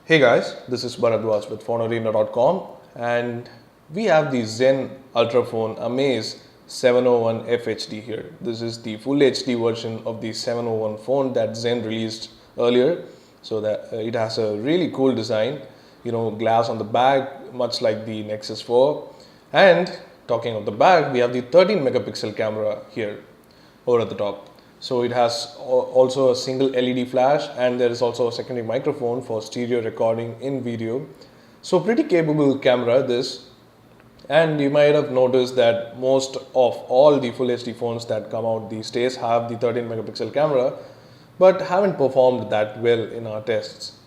Hey guys, this is Bharadwaj with phonearena.com and we have the Zen Ultrafone Amaze 701 FHD here. This is the full HD version of the 701 phone that Zen released earlier. So that it has a really cool design, glass on the back, much like the Nexus 4. And talking of the back, we have the 13 megapixel camera here over at the top. So it has also a single LED flash, and there is also a secondary microphone for stereo recording in video. So pretty capable camera this. And you might have noticed that most of all the full HD phones that come out these days have the 13 megapixel camera, but haven't performed that well in our tests.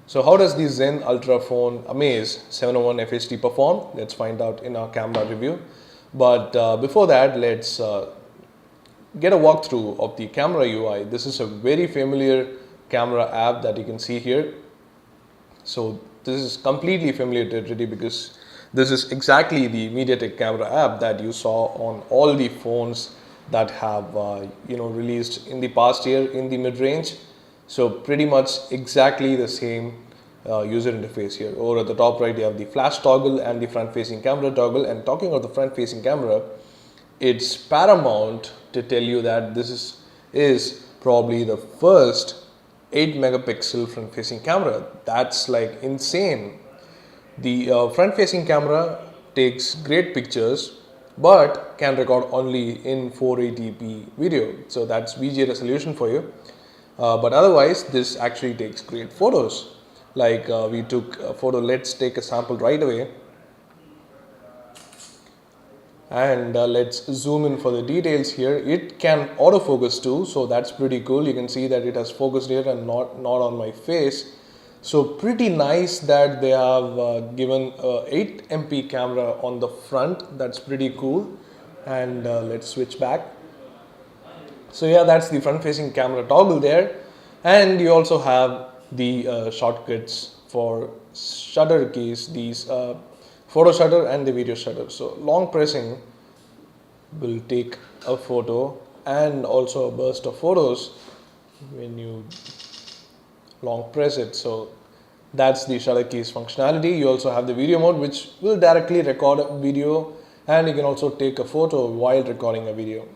So how does the Zen Ultrafone Amaze 701 FHD perform? Let's find out in our camera review. But before that, let's get a walkthrough of the camera UI. This is a very familiar camera app that you can see here. So this is completely familiar territory because this is exactly the MediaTek camera app that you saw on all the phones that have released in the past year in the mid-range. So pretty much exactly the same user interface here. Over at the top right, you have the flash toggle and the front-facing camera toggle. And talking of the front-facing camera, it's paramount to tell you that this is probably the first 8 megapixel front facing camera. That's like insane. The front facing camera takes great pictures but can record only in 480p video. So that's VGA resolution for you. But otherwise, this actually takes great photos. Like we took a photo, let's take a sample right away. And let's zoom in for the details here. It can autofocus too, so that's pretty cool. You can see that it has focused here and not on my face. So pretty nice that they have given a 8 MP camera on the front. That's pretty cool. And let's switch back. So yeah, that's the front facing camera toggle there. And you also have the shortcuts for shutter keys, these photo shutter and the video shutter. So long pressing will take a photo and also a burst of photos when you long press it. So that's the shutter keys functionality. You also have the video mode, which will directly record a video, and you can also take a photo while recording a video.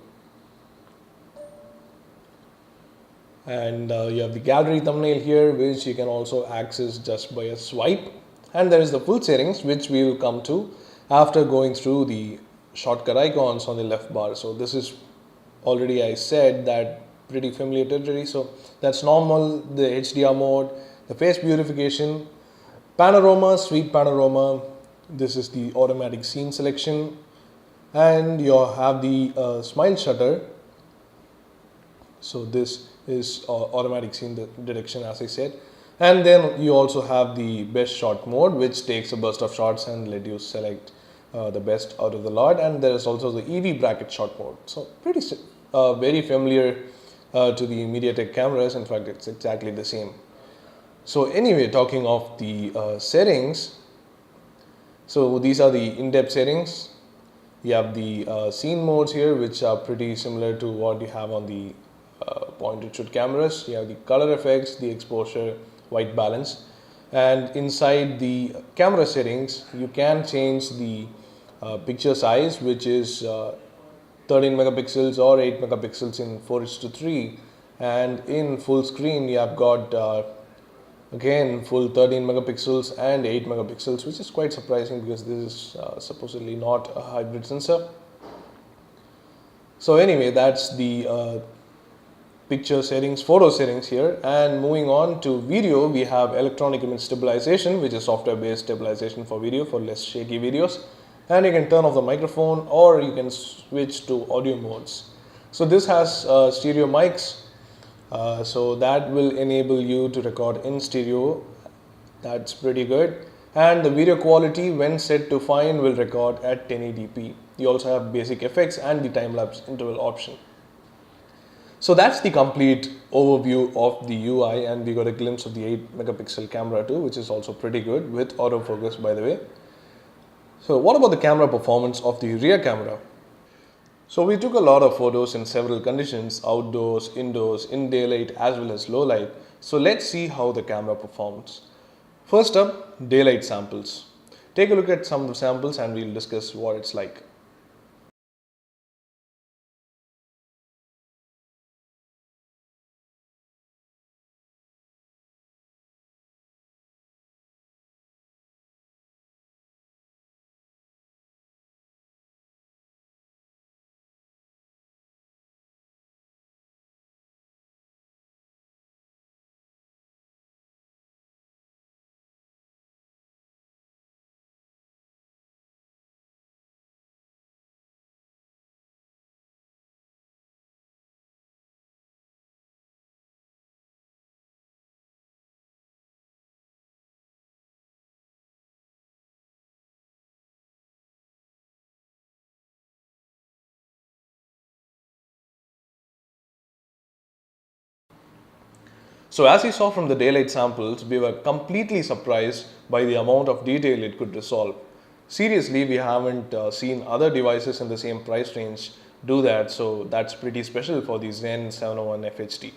And you have the gallery thumbnail here, which you can also access just by a swipe. And there is the full settings, which we will come to after going through the shortcut icons on the left bar. So this is already, I said, that pretty familiar territory. So that's normal, the HDR mode, the face beautification, panorama, sweep panorama. This is the automatic scene selection, and you have the smile shutter. So this is automatic scene detection, as I said. And then you also have the best shot mode, which takes a burst of shots and let you select the best out of the lot. And there is also the EV bracket shot mode. So pretty very familiar to the MediaTek cameras. In fact, it's exactly the same. So anyway, talking of the settings, so these are the in-depth settings. You have the scene modes here, which are pretty similar to what you have on the point-and-shoot cameras. You have the color effects, the exposure, white balance, and inside the camera settings you can change the picture size, which is 13 megapixels or 8 megapixels in 4:3, and in full screen you have got again full 13 megapixels and 8 megapixels, which is quite surprising because this is supposedly not a hybrid sensor. So anyway, that's the picture settings, photo settings here. And moving on to video, we have electronic image stabilization, which is software based stabilization for video for less shaky videos. And you can turn off the microphone or you can switch to audio modes. So this has stereo mics, so that will enable you to record in stereo. That's pretty good. And the video quality, when set to fine, will record at 1080p. You also have basic effects and the time-lapse interval option. So that's the complete overview of the UI, and we got a glimpse of the 8 megapixel camera too, which is also pretty good with autofocus, by the way. So what about the camera performance of the rear camera? So we took a lot of photos in several conditions, outdoors, indoors, in daylight as well as low light. So let's see how the camera performs. First up, daylight samples. Take a look at some of the samples and we'll discuss what it's like. So as you saw from the daylight samples, we were completely surprised by the amount of detail it could resolve. Seriously, we haven't seen other devices in the same price range do that, so that's pretty special for the Zen 701 FHD.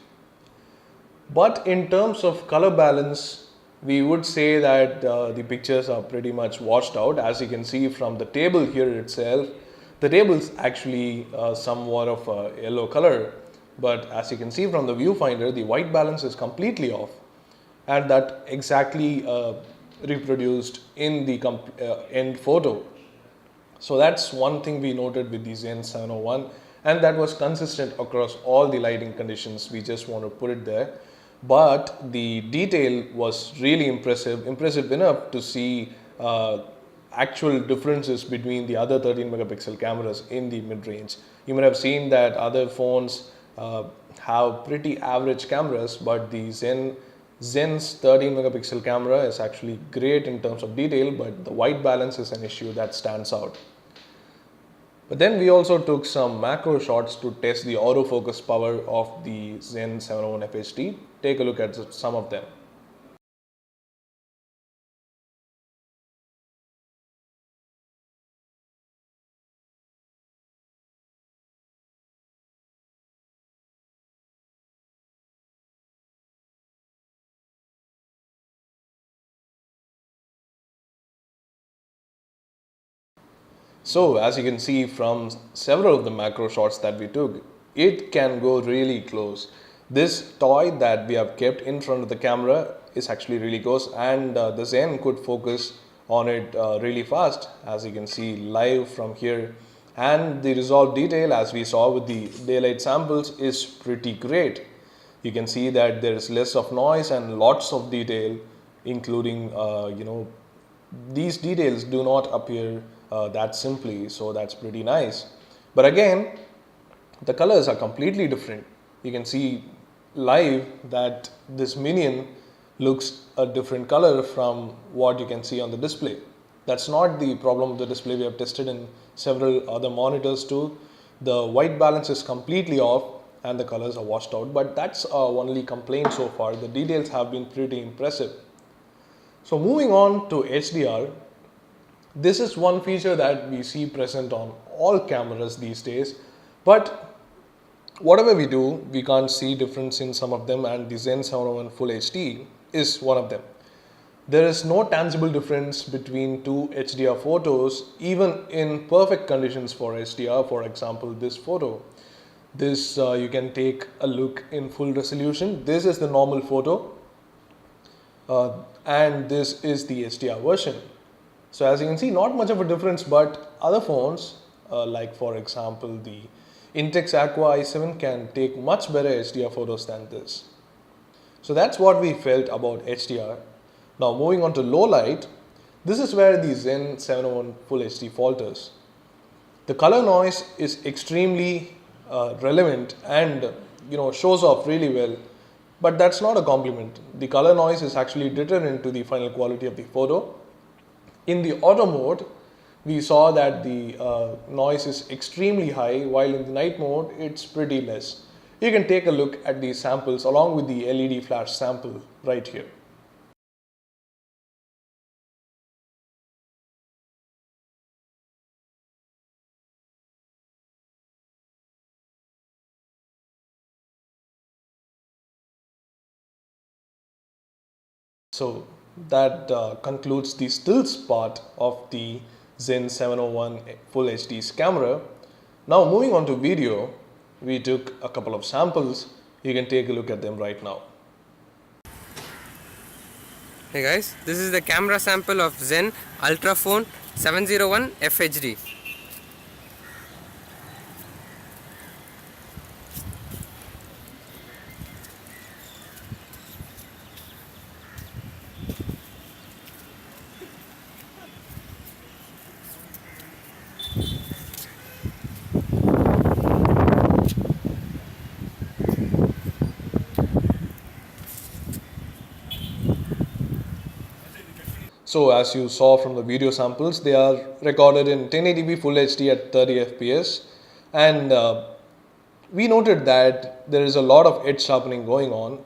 But in terms of color balance, we would say that the pictures are pretty much washed out. As you can see from the table here itself, the table is actually somewhat of a yellow color. But as you can see from the viewfinder, the white balance is completely off. And that exactly reproduced in the end photo. So that's one thing we noted with the Zen 701, and that was consistent across all the lighting conditions. We just want to put it there. But the detail was really impressive enough to see actual differences between the other 13 megapixel cameras in the mid-range. You might have seen that other phones have pretty average cameras, but the Zen's 13 megapixel camera is actually great in terms of detail, but the white balance is an issue that stands out. But then we also took some macro shots to test the autofocus power of the Zen 701 FHD. Take a look at some of them. So as you can see from several of the macro shots that we took, it can go really close. This toy that we have kept in front of the camera is actually really close, and the Zen could focus on it really fast, as you can see live from here. And the resolve detail, as we saw with the daylight samples, is pretty great. You can see that there is less of noise and lots of detail, including these details do not appear that simply, so that's pretty nice. But again, the colors are completely different. You can see live that this minion looks a different color from what you can see on the display. That's not the problem of the display. We have tested in several other monitors too. The white balance is completely off and the colors are washed out, but that's our only complaint so far. The details have been pretty impressive. So moving on to HDR, this is one feature that we see present on all cameras these days, but whatever we do, we can't see difference in some of them, and the Zen 701 Full HD is one of them. There is no tangible difference between two HDR photos, even in perfect conditions for HDR. For example, this photo. This you can take a look in full resolution. This is the normal photo, and this is the HDR version. So as you can see, not much of a difference, but other phones, like for example the Intex Aqua i7 can take much better HDR photos than this. So that's what we felt about HDR. Now moving on to low light, this is where the Zen 701 Full HD falters. The color noise is extremely relevant and shows off really well, but that's not a compliment. The color noise is actually deterrent to the final quality of the photo. In the auto mode, we saw that the noise is extremely high, while in the night mode, it's pretty less. You can take a look at these samples along with the LED flash sample right here. So that concludes the stills part of the Zen 701 Full HD's camera. Now moving on to video, we took a couple of samples. You can take a look at them right now. Hey guys, this is the camera sample of Zen Ultrafone 701 FHD. So as you saw from the video samples, they are recorded in 1080p Full HD at 30 FPS, and we noted that there is a lot of edge sharpening going on,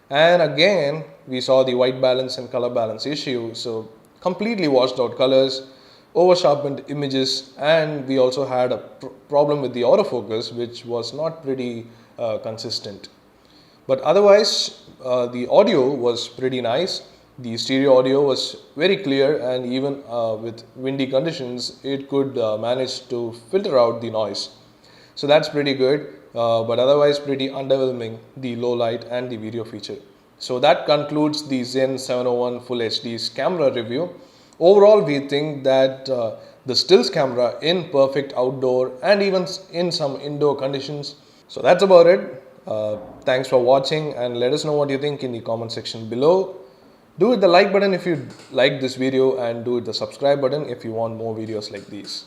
and again we saw the white balance and color balance issue. So completely washed out colors, over sharpened images, and we also had a problem with the autofocus, which was not pretty consistent. But otherwise, the audio was pretty nice. The stereo audio was very clear, and even with windy conditions, it could manage to filter out the noise. So that's pretty good, but otherwise pretty underwhelming, the low light and the video feature. So that concludes the Zen 701 Full HD's camera review. Overall, we think that the stills camera in perfect outdoor and even in some indoor conditions. So that's about it. Thanks for watching, and let us know what you think in the comment section below. Do hit the like button if you like this video, and do hit the subscribe button if you want more videos like these.